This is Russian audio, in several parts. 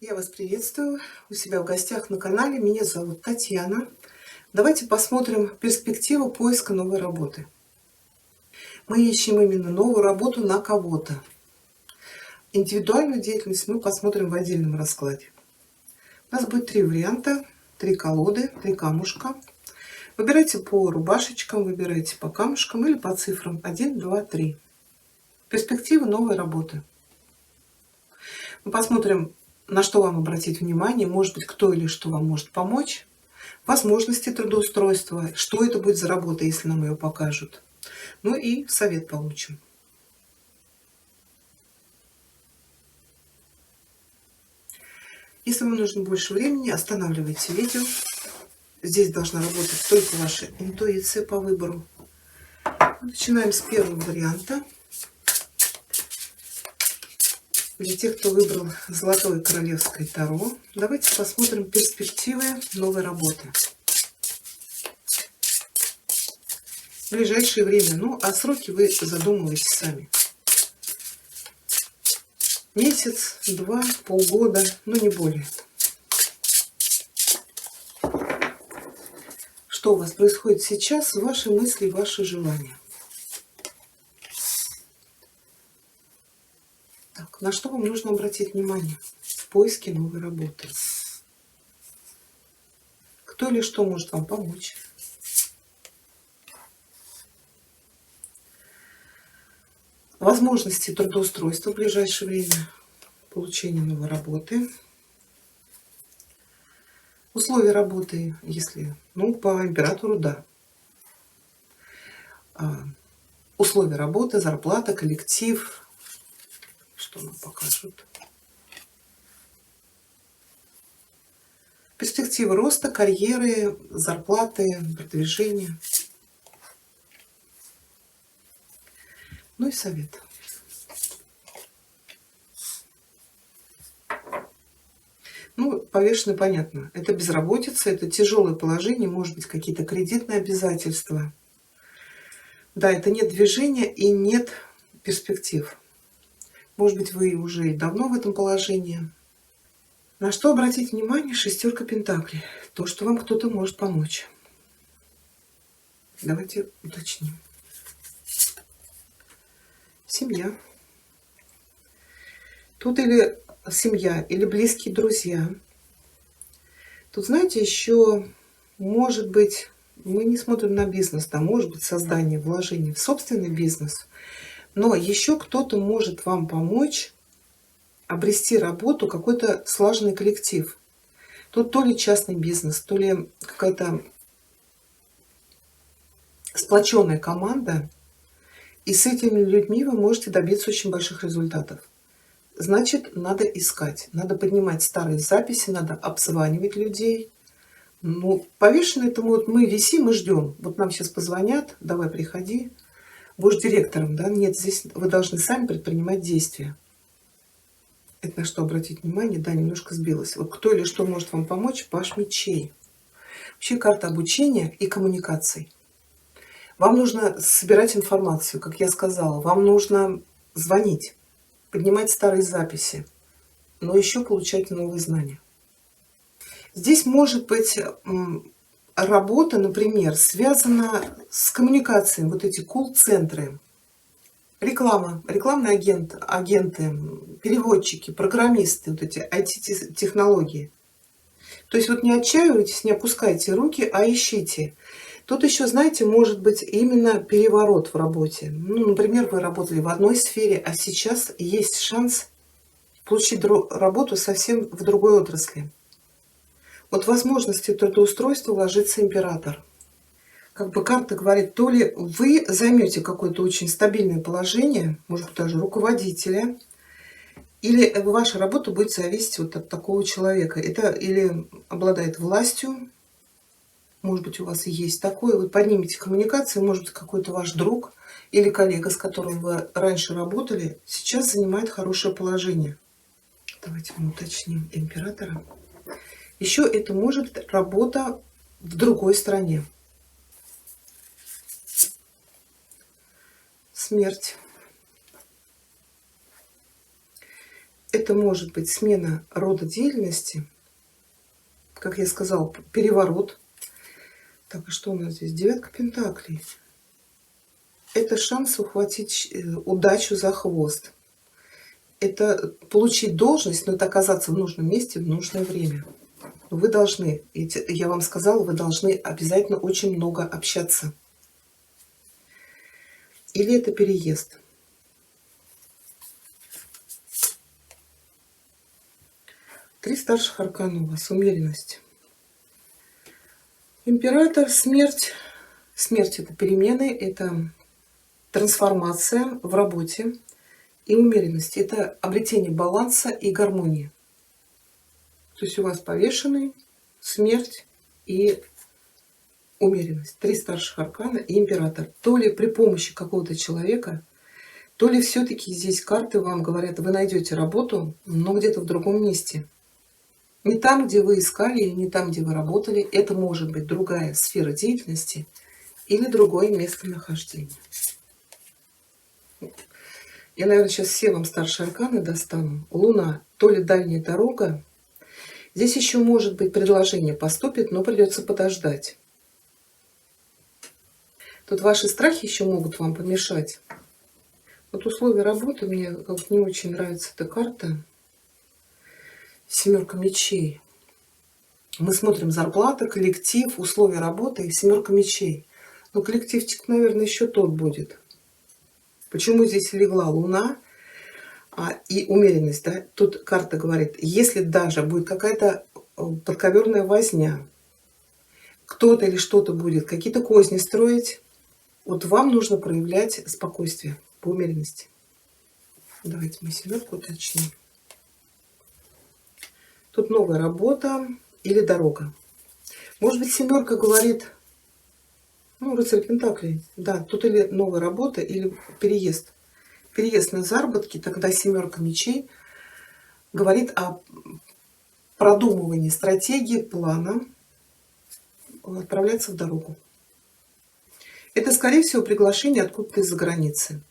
Я вас приветствую у себя в гостях на канале. Меня зовут Татьяна. Давайте посмотрим перспективу поиска новой работы. Мы ищем именно новую работу на кого-то. Индивидуальную деятельность мы посмотрим в отдельном раскладе. У нас будет 3 варианта, 3 колоды, 3 камушка. Выбирайте по рубашечкам, выбирайте по камушкам или по цифрам 1, 2, 3. Перспективы новой работы. Мы посмотрим, на что вам обратить внимание, может быть, кто или что вам может помочь, возможности трудоустройства, что это будет за работа, если нам ее покажут. Ну и совет получим. Если вам нужно больше времени, останавливайте видео. Здесь должна работать только ваша интуиция по выбору. Начинаем с первого варианта. Для тех, кто выбрал Золотое Королевское Таро, давайте посмотрим перспективы новой работы. В ближайшее время, а сроки вы задумываете сами. Месяц, 2, полгода, не более. Что у вас происходит сейчас, ваши мысли, ваши желания? Так, на что вам нужно обратить внимание в поиске новой работы? Кто или что может вам помочь? Возможности трудоустройства в ближайшее время, получение новой работы. Условия работы, если, по императору, да. Условия работы, зарплата, коллектив. Что нам покажут? Перспективы роста, карьеры, зарплаты, продвижения. Ну и совет. Повешенный, понятно. Это безработица, это тяжелое положение, может быть, какие-то кредитные обязательства. Да, это нет движения и нет перспектив. Может быть, вы уже давно в этом положении. На что обратить внимание? 6 пентаклей. То, что вам кто-то может помочь. Давайте уточним. Семья. Тут или семья, или близкие друзья. Тут, знаете, еще, может быть, мы не смотрим на бизнес, может быть, создание, вложение в собственный бизнес, но еще кто-то может вам помочь обрести работу, какой-то слаженный коллектив. Тут то ли частный бизнес, то ли какая-то сплоченная команда, и с этими людьми вы можете добиться очень больших результатов. Значит, надо искать, надо поднимать старые записи, надо обзванивать людей. Повешенный это мы висим и ждем. Вот нам сейчас позвонят, давай приходи, будешь директором, да? Нет, здесь вы должны сами предпринимать действия. Это на что обратить внимание? Да, немножко сбилась. Вот кто или что может вам помочь? Паж мечей. Вообще карта обучения и коммуникаций. Вам нужно собирать информацию, как я сказала. Вам нужно звонить, поднимать старые записи, но еще получать новые знания. Здесь может быть работа, например, связана с коммуникацией. Вот эти колл-центры, реклама, рекламные агенты, переводчики, программисты, вот эти IT-технологии. То есть не отчаивайтесь, не опускайте руки, а ищите. Тут еще, знаете, может быть именно переворот в работе. Например, вы работали в одной сфере, а сейчас есть шанс получить работу совсем в другой отрасли. Вот возможности трудоустройства ложится император. Карта говорит, то ли вы займете какое-то очень стабильное положение, может быть, даже руководителя, или ваша работа будет зависеть от такого человека. Это или обладает властью, может быть, у вас и есть такое, вы поднимете коммуникации, может быть, какой-то ваш друг или коллега, с которым вы раньше работали, сейчас занимает хорошее положение. Давайте мы уточним императора. Еще это может быть работа в другой стране. Смерть. Это может быть смена рода деятельности, как я сказала, переворот. Так, и что у нас здесь? Девятка пентаклей. Это шанс ухватить удачу за хвост. Это получить должность, но это оказаться в нужном месте в нужное время. Вы должны, я вам сказала, вы должны обязательно очень много общаться. Или это переезд. Три старших аркана у вас. Умеренность. Император, смерть. Смерть — это перемены, это трансформация в работе. И умеренность — это обретение баланса и гармонии. То есть у вас повешенный, смерть и умеренность. Три старших аркана и император. То ли при помощи какого-то человека, то ли все-таки здесь карты вам говорят, вы найдете работу, но где-то в другом месте. Не там, где вы искали, не там, где вы работали. Это может быть другая сфера деятельности или другое местонахождение. Я, наверное, сейчас все вам старшие арканы достану. Луна, то ли дальняя дорога. Здесь еще может быть предложение поступит, но придется подождать. Тут ваши страхи еще могут вам помешать. Вот условия работы, мне как-то не очень нравится эта карта. Семерка мечей. Мы смотрим зарплата, коллектив, условия работы и семерка мечей. Но коллективчик, наверное, еще тот будет. Почему здесь легла Луна и умеренность? Да? Тут карта говорит, если даже будет какая-то подковерная возня, кто-то или что-то будет, какие-то козни строить, вот вам нужно проявлять спокойствие по умеренности. Давайте мы семерку уточним. Тут новая работа или дорога. Может быть, семерка говорит, ну, рыцарь пентаклей, да, тут или новая работа, или переезд. Переезд на заработки, тогда семерка мечей говорит о продумывании стратегии, плана отправляться в дорогу. Это, скорее всего, приглашение откуда-то из-за границы.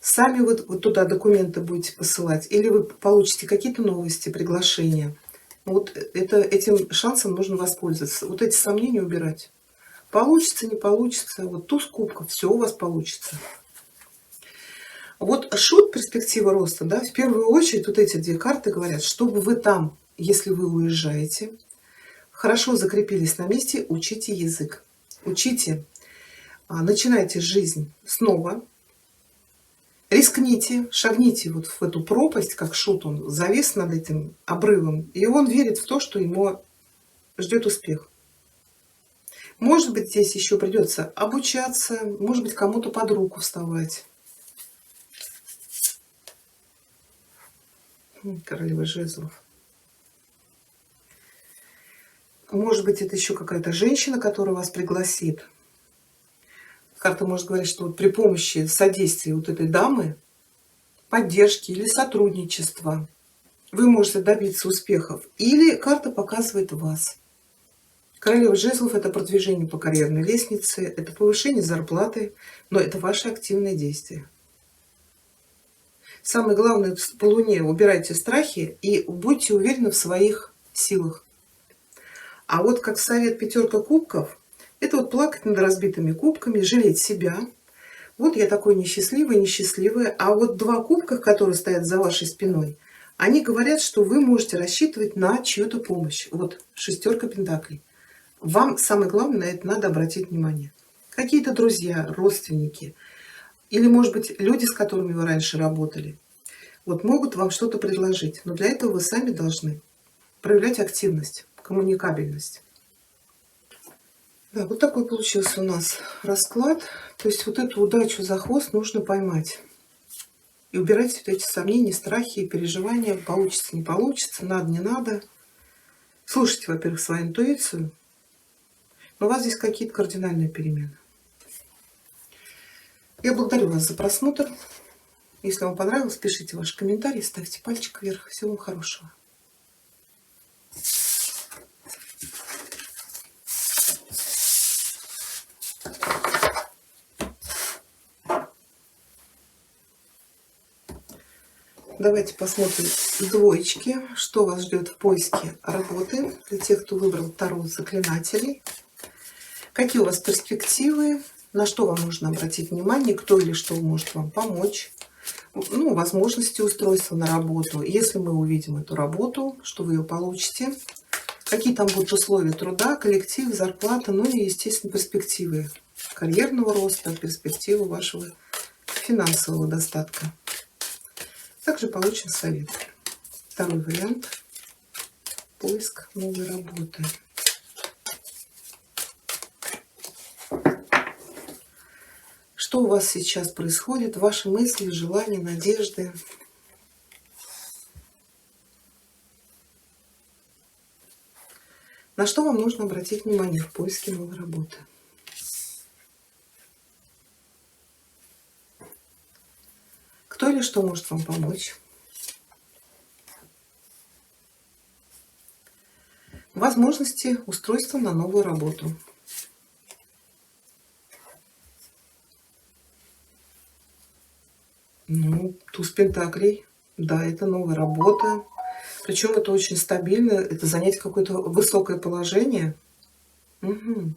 Сами вы туда документы будете посылать, или вы получите какие-то новости, приглашения. Вот этим шансом нужно воспользоваться. Вот эти сомнения убирать. Получится, не получится. Вот туз кубков, все у вас получится. Вот шут, перспектива роста, да, в первую очередь вот эти две карты говорят, чтобы вы там, если вы уезжаете, хорошо закрепились на месте, учите язык. Учите, начинайте жизнь снова. Рискните, шагните вот в эту пропасть, как шут, он завис над этим обрывом, и он верит в то, что ему ждет успех. Может быть, здесь еще придется обучаться, может быть, кому-то под руку вставать. Королева жезлов. Может быть, это еще какая-то женщина, которая вас пригласит. Карта может говорить, что вот при помощи содействия вот этой дамы, поддержки или сотрудничества вы можете добиться успехов. Или карта показывает вас. Королева жезлов — это продвижение по карьерной лестнице, это повышение зарплаты, но это ваши активные действия. Самое главное, по Луне убирайте страхи и будьте уверены в своих силах. А вот как совет пятерка кубков, это вот плакать над разбитыми кубками, жалеть себя. Вот я такой несчастливый, несчастливая. А вот два кубка, которые стоят за вашей спиной, они говорят, что вы можете рассчитывать на чью-то помощь. Вот шестерка пентаклей. Вам самое главное на это надо обратить внимание. Какие-то друзья, родственники, или, может быть, люди, с которыми вы раньше работали, вот могут вам что-то предложить. Но для этого вы сами должны проявлять активность, коммуникабельность. Да, вот такой получился у нас расклад. То есть вот эту удачу за хвост нужно поймать. И убирать вот эти сомнения, страхи, переживания. Получится, не получится, надо, не надо. Слушайте, во-первых, свою интуицию. Но у вас здесь какие-то кардинальные перемены. Я благодарю вас за просмотр. Если вам понравилось, пишите ваши комментарии, ставьте пальчик вверх. Всего вам хорошего. Давайте посмотрим двоечки, что вас ждет в поиске работы для тех, кто выбрал Таро заклинателей. Какие у вас перспективы, на что вам нужно обратить внимание, кто или что может вам помочь. Ну, возможности устройства на работу. Если мы увидим эту работу, что вы ее получите, какие там будут условия труда, коллектив, зарплата, ну и, естественно, перспективы карьерного роста, перспективы вашего финансового достатка. Также получим совет. Второй вариант. Поиск новой работы. Что у вас сейчас происходит? Ваши мысли, желания, надежды. На что вам нужно обратить внимание в поиске новой работы? Кто или что может вам помочь? Возможности устройства на новую работу. Ну, туз пентаклей. Да, это новая работа. Причем это очень стабильно. Это занять какое-то высокое положение. Угу.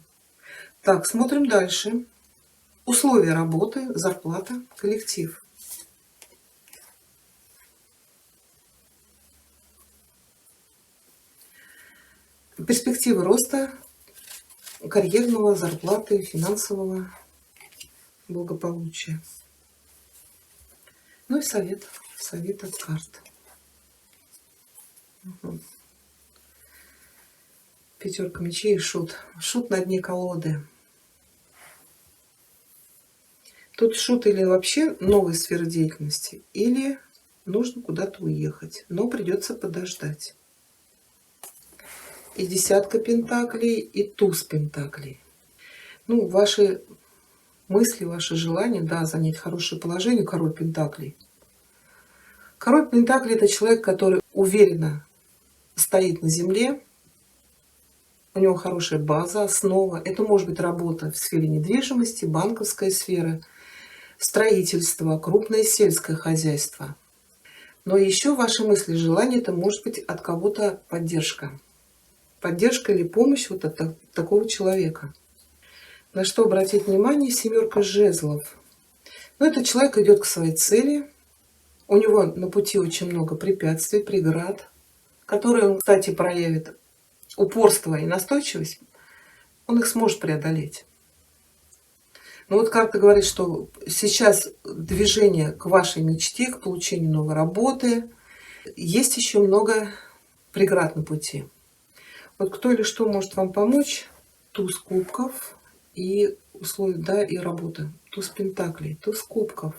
Так, смотрим дальше. Условия работы, зарплата, коллектив. Перспективы роста, карьерного, зарплаты, финансового благополучия. Ну и совет от карт. Угу. Пятерка мечей и шут. Шут на дне колоды. Тут шут или вообще новая сфера деятельности, или нужно куда-то уехать, но придется подождать. И десятка пентаклей, и туз пентаклей. Ну, ваши мысли, ваши желания, да, занять хорошее положение, король пентаклей. Король пентаклей — это человек, который уверенно стоит на земле, у него хорошая база, основа. Это может быть работа в сфере недвижимости, банковская сфера, строительство, крупное сельское хозяйство. Но еще ваши мысли, желания — это может быть от кого-то поддержка. Поддержка или помощь вот от такого человека. На что обратить внимание? Семерка жезлов. Но этот человек идет к своей цели. У него на пути очень много препятствий, преград, которые он, кстати, проявит упорство и настойчивость. Он их сможет преодолеть. Но вот карта говорит, что сейчас движение к вашей мечте, к получению новой работы. Есть еще много преград на пути. Вот кто или что может вам помочь? Туз кубков и условия, да, и работа. Туз пентаклей, туз кубков.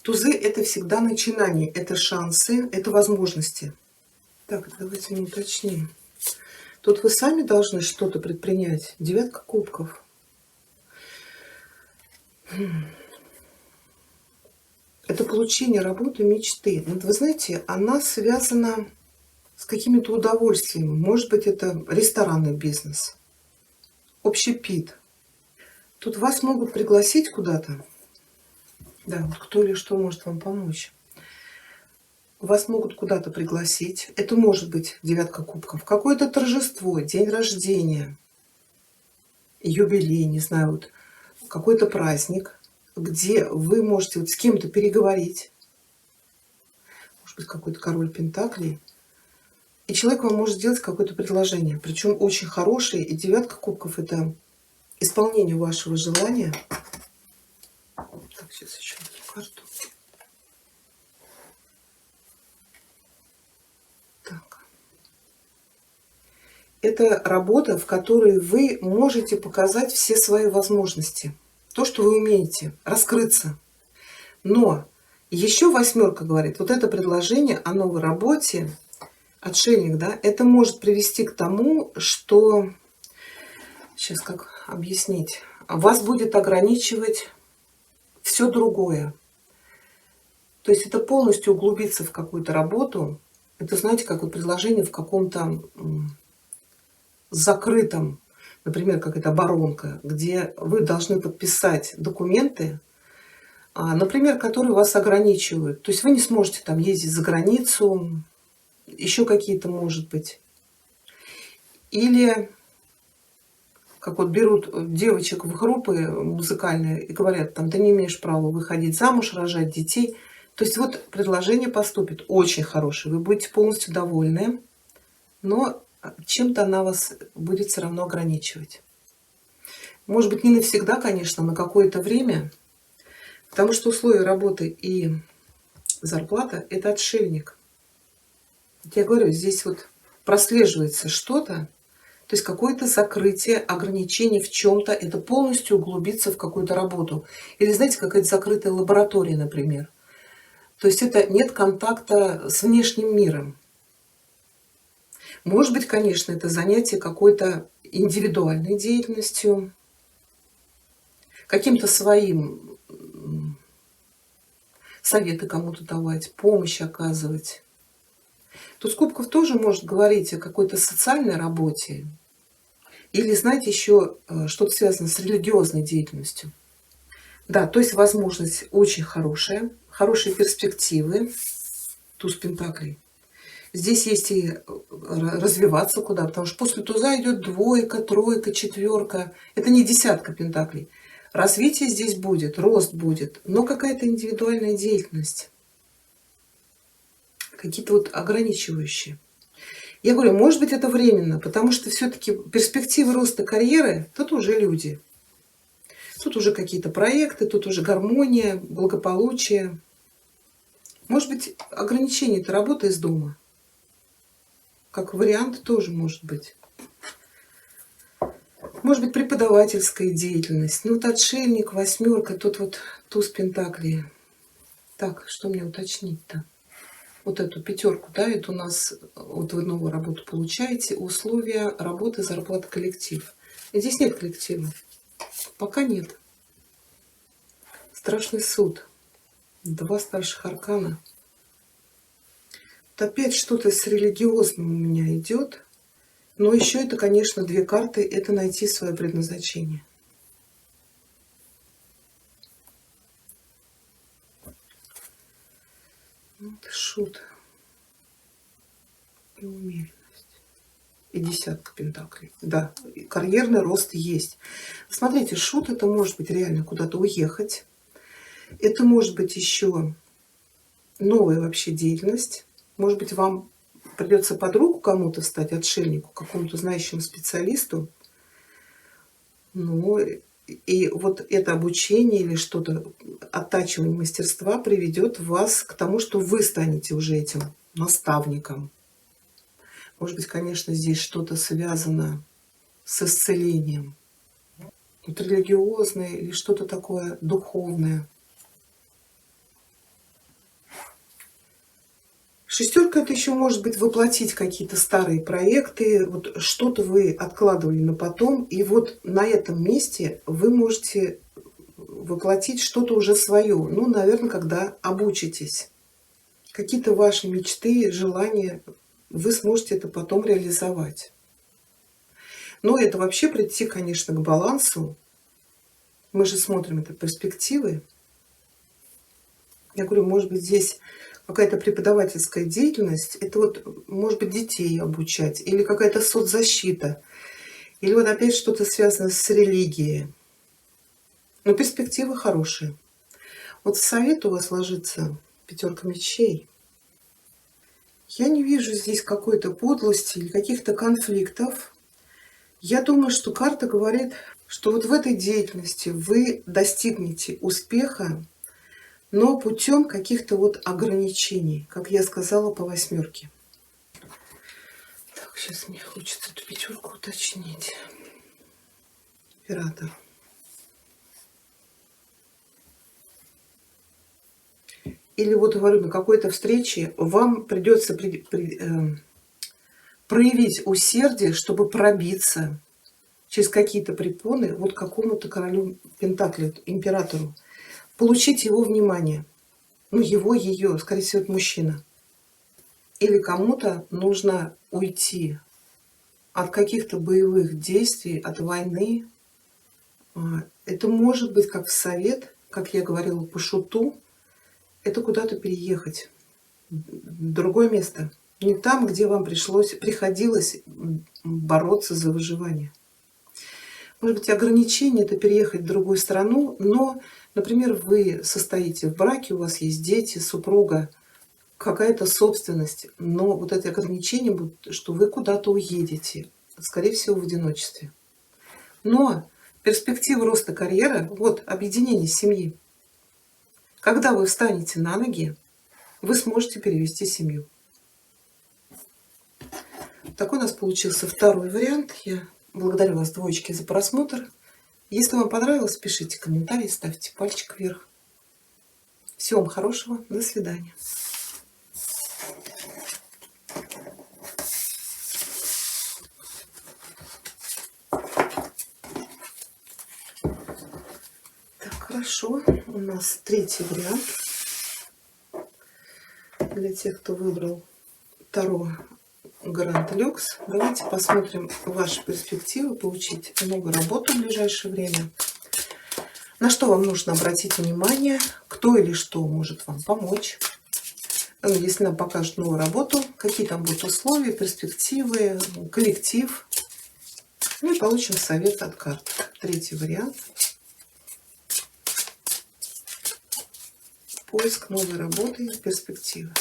Тузы — это всегда начинание, это шансы, это возможности. Так, давайте мы уточним. Тут вы сами должны что-то предпринять. Девятка кубков. Это получение работы мечты. Вот вы знаете, она связана с какими-то удовольствиями. Может быть, это ресторанный бизнес, общепит. Тут вас могут пригласить куда-то. Да, вот кто или что может вам помочь. Вас могут куда-то пригласить. Это может быть девятка кубков. Какое-то торжество, день рождения, юбилей, не знаю, вот какой-то праздник, где вы можете вот с кем-то переговорить. Может быть, какой-то король пентаклей. И человек вам может сделать какое-то предложение. Причем очень хорошее. И девятка кубков — это исполнение вашего желания. Так, сейчас еще одну карту. Так. Это работа, в которой вы можете показать все свои возможности. То, что вы умеете, раскрыться. Но еще восьмерка говорит, вот это предложение о новой работе, отшельник, да, это может привести к тому, что, сейчас как объяснить, вас будет ограничивать все другое. То есть это полностью углубиться в какую-то работу. Это, знаете, как вот предложение в каком-то закрытом, например, как это оборонка, где вы должны подписать документы, например, которые вас ограничивают. То есть вы не сможете там ездить за границу, еще какие-то, может быть. Или как вот берут девочек в группы музыкальные и говорят, там, ты не имеешь права выходить замуж, рожать детей. То есть вот предложение поступит очень хорошее, вы будете полностью довольны, но чем-то она вас будет все равно ограничивать. Может быть, не навсегда, конечно, на какое-то время, потому что условия работы и зарплата – это отшельник. Я говорю, здесь вот прослеживается что-то, то есть какое-то закрытие, ограничение в чем-то, это полностью углубиться в какую-то работу. Или, знаете, какая-то закрытая лаборатория, например. То есть это нет контакта с внешним миром. Может быть, конечно, это занятие какой-то индивидуальной деятельностью, каким-то своим советы кому-то давать, помощь оказывать. Туз кубков тоже может говорить о какой-то социальной работе. Или, знаете, еще что-то связано с религиозной деятельностью. Да, то есть возможность очень хорошая, хорошие перспективы. Туз пентаклей. Здесь есть и развиваться куда, потому что после туза идет двойка, тройка, четверка. Это не десятка пентаклей. Развитие здесь будет, рост будет, но какая-то индивидуальная деятельность. Какие-то вот ограничивающие. Я говорю, может быть, это временно, потому что все-таки перспективы роста карьеры, тут уже люди. Тут уже какие-то проекты, тут уже гармония, благополучие. Может быть, ограничение – это работа из дома. Как вариант тоже может быть. Может быть, преподавательская деятельность. Ну, вот отшельник, восьмерка, тут вот туз пентаклей. Так, что мне уточнить-то? Вот эту пятерку, да, это у нас, вот вы новую работу получаете, условия работы, зарплата, коллектив. И здесь нет коллектива. Пока нет. Страшный суд. Два старших аркана. Вот опять что-то с религиозным у меня идет. Но еще это, конечно, две карты. Это найти свое предназначение. Вот шут. И умеренность. И десятка пентаклей. Да, карьерный рост есть. Смотрите, шут это может быть реально куда-то уехать. Это может быть еще новая вообще деятельность. Может быть, вам придется под руку кому-то встать, отшельнику, какому-то знающему специалисту. Ну, и вот это обучение или что-то, оттачивание мастерства приведет вас к тому, что вы станете уже этим наставником. Может быть, конечно, здесь что-то связано с исцелением. Вот религиозное или что-то такое духовное. Шестерка это еще может быть воплотить какие-то старые проекты, вот что-то вы откладывали на потом, и вот на этом месте вы можете воплотить что-то уже свое. Ну, наверное, когда обучитесь. Какие-то ваши мечты, желания, вы сможете это потом реализовать. Но это вообще прийти, конечно, к балансу. Мы же смотрим это перспективы. Я говорю, может быть, здесь какая-то преподавательская деятельность, это вот, может быть, детей обучать, или какая-то соцзащита, или вот опять что-то связано с религией. Но перспективы хорошие. Вот совет у вас ложится пятерка мечей. Я не вижу здесь какой-то подлости или каких-то конфликтов. Я думаю, что карта говорит, что вот в этой деятельности вы достигнете успеха, но путем каких-то вот ограничений, как я сказала, по восьмерке. Так, сейчас мне хочется эту пятерку уточнить. Император. Или вот говорю, на какой-то встрече вам придется проявить усердие, чтобы пробиться через какие-то препоны вот к какому-то королю Пентаклей, императору. Получить его внимание. Ну, его, ее, скорее всего, это мужчина. Или кому-то нужно уйти от каких-то боевых действий, от войны. Это может быть как совет, как я говорила, по шуту, это куда-то переехать, в другое место. Не там, где вам приходилось бороться за выживание. Может быть, ограничение — это переехать в другую страну, но, например, вы состоите в браке, у вас есть дети, супруга, какая-то собственность, но вот эти ограничения будут, что вы куда-то уедете, скорее всего, в одиночестве. Но перспектива роста карьеры, вот объединение семьи. Когда вы встанете на ноги, вы сможете перевести семью. Такой у нас получился второй вариант. Я благодарю вас, двоечки, за просмотр. Если вам понравилось, пишите комментарии, ставьте пальчик вверх. Всего вам хорошего. До свидания. Так, хорошо. У нас третий вариант. Для тех, кто выбрал Таро Гранд Люкс. Давайте посмотрим ваши перспективы, получить много работы в ближайшее время. На что вам нужно обратить внимание, кто или что может вам помочь. Если нам покажут новую работу, какие там будут условия, перспективы, коллектив. Ну и получим совет от карт. Третий вариант. Поиск новой работы и перспективы.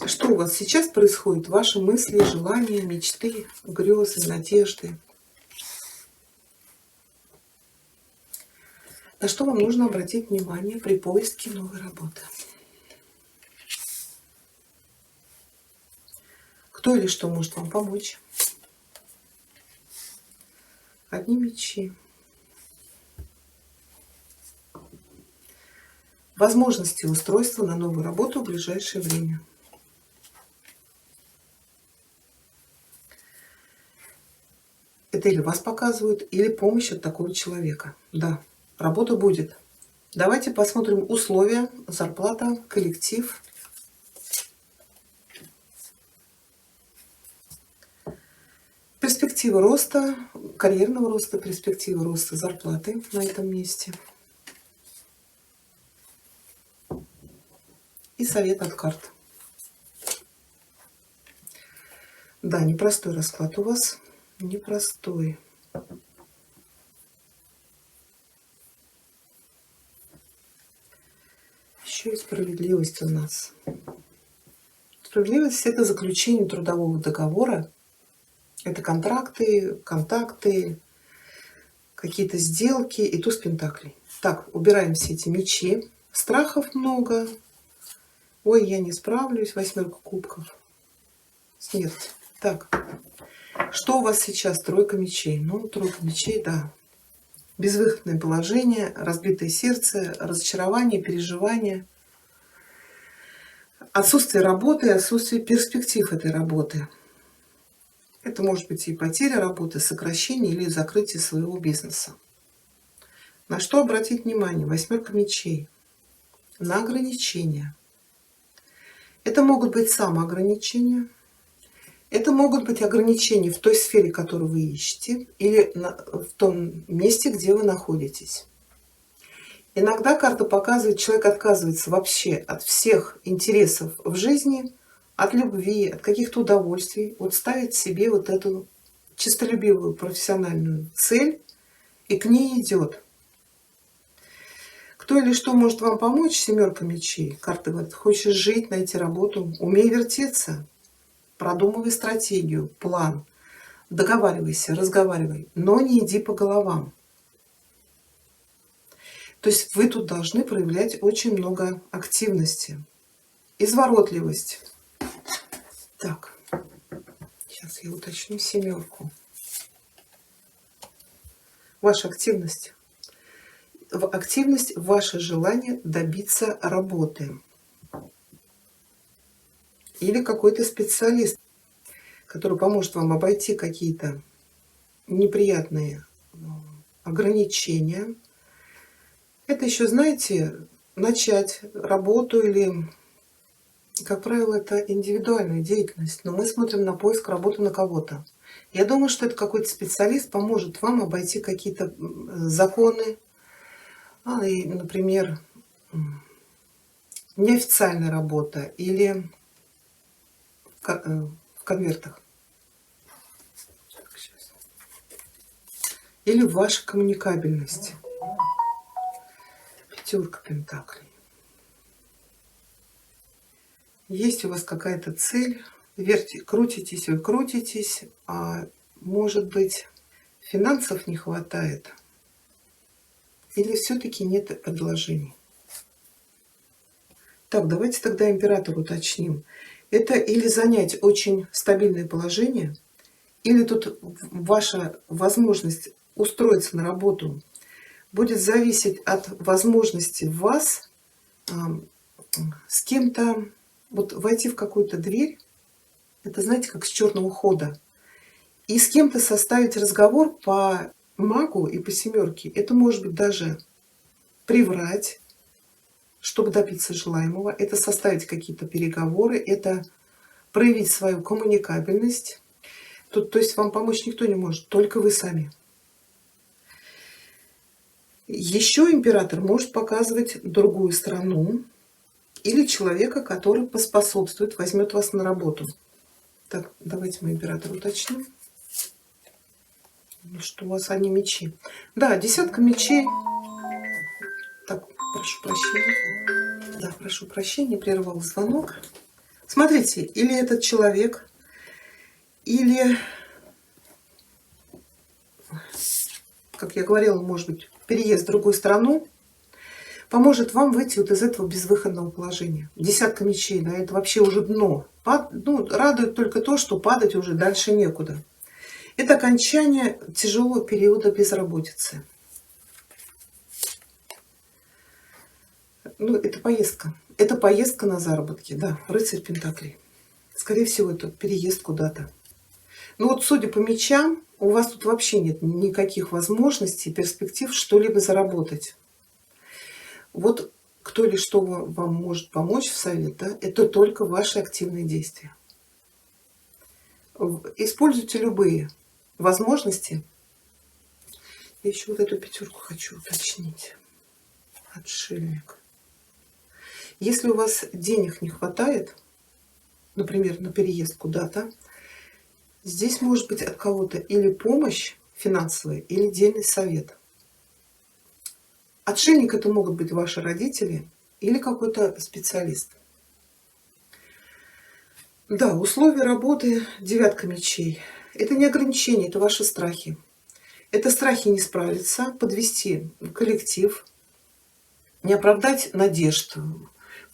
Что у вас сейчас происходит? Ваши мысли, желания, мечты, грезы, надежды. На что вам нужно обратить внимание при поиске новой работы? Кто или что может вам помочь? Одни мечи. Возможности устройства на новую работу в ближайшее время. Это или вас показывают, или помощь от такого человека. Да, работа будет. Давайте посмотрим условия, зарплата, коллектив. Перспективы роста, карьерного роста, перспективы роста зарплаты на этом месте. И совет от карт. Да, непростой расклад у вас. Непростой. Еще и справедливость у нас. Справедливость — это заключение трудового договора. Это контракты, контакты, какие-то сделки и туз пентаклей. Так, убираем все эти мечи. Страхов много. Ой, я не справлюсь. Восьмерка кубков. Смерть. Так, что у вас сейчас? Тройка мечей. Ну, тройка мечей, да. Безвыходное положение, разбитое сердце, разочарование, переживание. Отсутствие работы, отсутствие перспектив этой работы. Это может быть и потеря работы, сокращение или закрытие своего бизнеса. На что обратить внимание? Восьмерка мечей. На ограничения. Это могут быть самоограничения. Это могут быть ограничения в той сфере, которую вы ищете, или в том месте, где вы находитесь. Иногда карта показывает, человек отказывается вообще от всех интересов в жизни, от любви, от каких-то удовольствий. Вот ставит себе вот эту честолюбивую профессиональную цель и к ней идет. Кто или что может вам помочь? Семерка мечей. Карта говорит: хочешь жить, найти работу, умей вертеться, продумывай стратегию, план, договаривайся, разговаривай, но не иди по головам. То есть вы тут должны проявлять очень много активности, изворотливость. Так, сейчас я уточню семерку. Ваша активность. Активность — ваше желание добиться работы. Или какой-то специалист, который поможет вам обойти какие-то неприятные ограничения. Это еще, знаете, начать работу или Как правило, это индивидуальная деятельность, но мы смотрим на поиск работы на кого-то. Я думаю, что это какой-то специалист поможет вам обойти какие-то законы, и, например, м, неофициальная работа или в конвертах, или ваша коммуникабельность. Пятерка пентаклей. Есть у вас какая-то цель, крутитесь вы крутитесь, а может быть, финансов не хватает, или все-таки нет предложений. Так, давайте тогда император уточним. Это или занять очень стабильное положение, или тут ваша возможность устроиться на работу будет зависеть от возможности вас с кем-то вот войти в какую-то дверь, это знаете, как с черного хода, и с кем-то составить разговор по магу и по семерке. Это может быть даже приврать, чтобы добиться желаемого, это составить какие-то переговоры, это проявить свою коммуникабельность. Тут, то есть вам помочь никто не может, только вы сами. Еще император может показывать другую страну или человека, который поспособствует, возьмет вас на работу. Так, давайте мы императора уточним. Что у вас одни мечи. Да, десятка мечей. Так, прошу прощения. Да, прошу прощения, прервал звонок. Смотрите, или этот человек, или, как я говорила, может быть, переезд в другую страну поможет вам выйти вот из этого безвыходного положения. Десятка мечей, да, это вообще уже дно. Радует только то, что падать уже дальше некуда. Это окончание тяжелого периода безработицы. Это поездка. Это поездка на заработки, да, рыцарь пентаклей. Скорее всего, это переезд куда-то. Но вот судя по мечам, у вас тут вообще нет никаких возможностей, перспектив что-либо заработать. Вот кто или что вам может помочь в совет, да, это только ваши активные действия. Используйте любые возможности. Я еще вот эту пятерку хочу уточнить. Отшельник. Если у вас денег не хватает, например, на переезд куда-то, здесь может быть от кого-то или помощь финансовая, или дельный совет. Отшельник — это могут быть ваши родители или какой-то специалист. Да, условия работы девятка мечей. Это не ограничение, это ваши страхи. Это страхи не справиться, подвести коллектив, не оправдать надежд,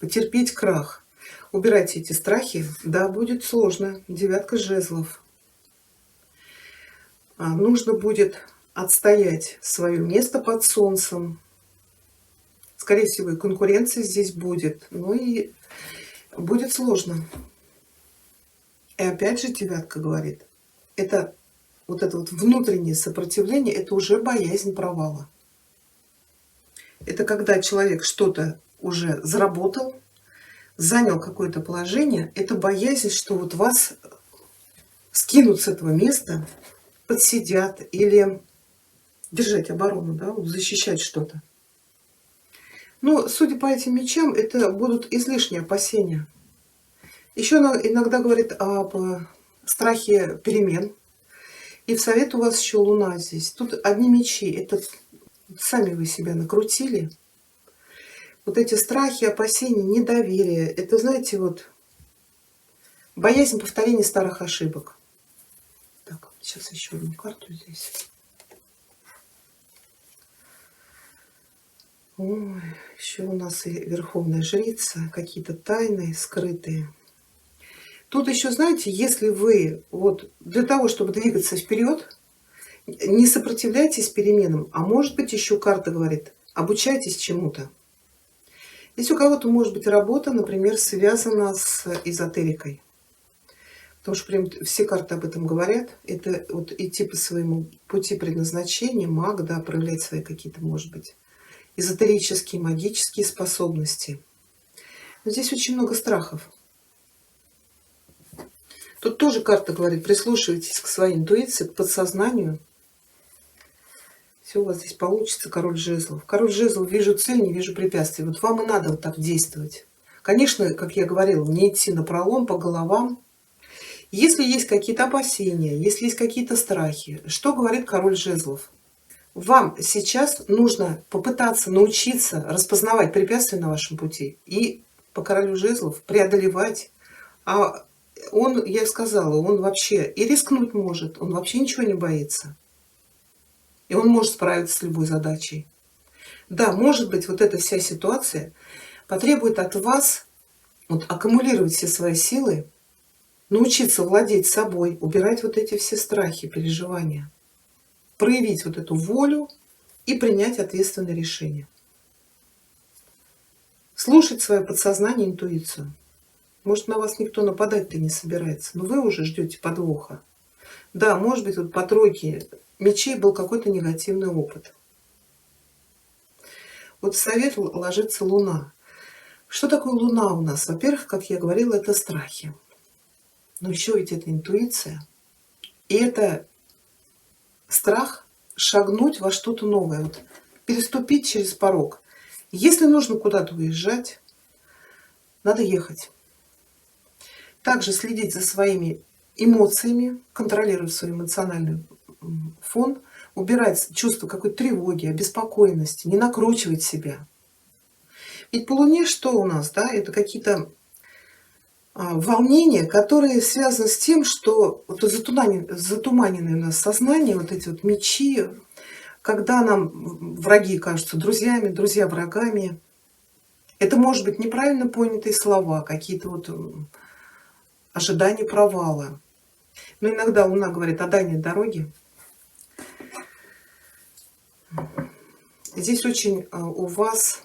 потерпеть крах. Убирайте эти страхи. Да, будет сложно. Девятка жезлов. Нужно будет отстоять свое место под солнцем. Скорее всего, и конкуренция здесь будет. Ну и будет сложно. И опять же девятка говорит, это вот внутреннее сопротивление, это уже боязнь провала. Это когда человек что-то уже заработал, занял какое-то положение, это боязнь, что вот вас скинут с этого места, подсидят или держать оборону, да, вот защищать что-то. Но, судя по этим мечам, это будут излишние опасения. Еще иногда говорит об страхе перемен. И в совет у вас еще луна здесь. Тут одни мечи. Это сами вы себя накрутили. Вот эти страхи, опасения, недоверие. Это, знаете, вот боязнь повторения старых ошибок. Так, сейчас еще одну карту здесь. Ой, еще у нас и Верховная Жрица, какие-то тайны скрытые. Тут еще, знаете, если вы вот для того, чтобы двигаться вперед, не сопротивляйтесь переменам, а может быть еще карта говорит, обучайтесь чему-то. Здесь у кого-то может быть работа, например, связана с эзотерикой. Потому что прям все карты об этом говорят. Это вот идти по своему пути предназначения, маг, да, проявлять свои какие-то, может быть, эзотерические, магические способности. Но здесь очень много страхов. Тут тоже карта говорит, прислушивайтесь к своей интуиции, к подсознанию. Все у вас здесь получится, король жезлов. Король жезлов, вижу цель, не вижу препятствий. Вот вам и надо вот так действовать. Конечно, как я говорила, не идти напролом по головам. Если есть какие-то опасения, если есть какие-то страхи, что говорит король жезлов? Вам сейчас нужно попытаться научиться распознавать препятствия на вашем пути и по королю жезлов преодолевать. А он, я и сказала, он вообще и рискнуть может, он вообще ничего не боится. И он может справиться с любой задачей. Да, может быть, вот эта вся ситуация потребует от вас вот, аккумулировать все свои силы, научиться владеть собой, убирать вот эти все страхи, переживания, проявить вот эту волю и принять ответственное решение. Слушать свое подсознание, интуицию. Может, на вас никто нападать-то не собирается, но вы уже ждете подвоха. Да, может быть, вот по тройке мечей был какой-то негативный опыт. Вот в совет ложится Луна. Что такое Луна у нас? Во-первых, как я говорила, это страхи. Но еще ведь это интуиция. И это страх шагнуть во что-то новое, вот, переступить через порог. Если нужно куда-то уезжать, надо ехать. Также следить за своими эмоциями, контролировать свой эмоциональный фон, убирать чувство какой-то тревоги, обеспокоенности, не накручивать себя. Ведь по Луне что у нас, да, это какие-то волнения, которые связаны с тем, что вот затуманенное у нас сознание, вот эти вот мечи, когда нам враги кажутся друзьями, друзья врагами. Это может быть неправильно понятые слова, какие-то вот ожидания провала. Но иногда Луна говорит о дальней дороге. Здесь очень у вас,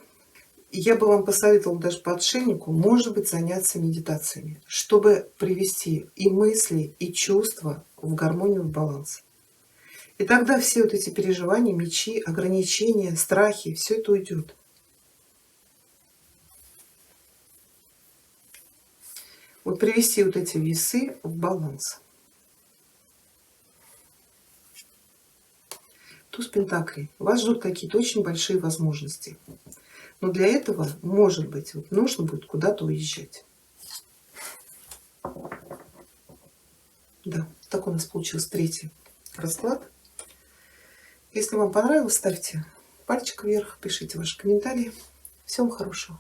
я бы вам посоветовала даже по отшельнику, может быть, заняться медитациями, чтобы привести и мысли, и чувства в гармонию, в баланс. И тогда все вот эти переживания, мечи, ограничения, страхи, все это уйдет. Вот привести вот эти весы в баланс. Туз пентаклей. Вас ждут какие-то очень большие возможности. Но для этого, может быть, вот нужно будет куда-то уезжать. Да, так у нас получился третий расклад. Если вам понравилось, ставьте пальчик вверх, пишите ваши комментарии. Всего хорошего.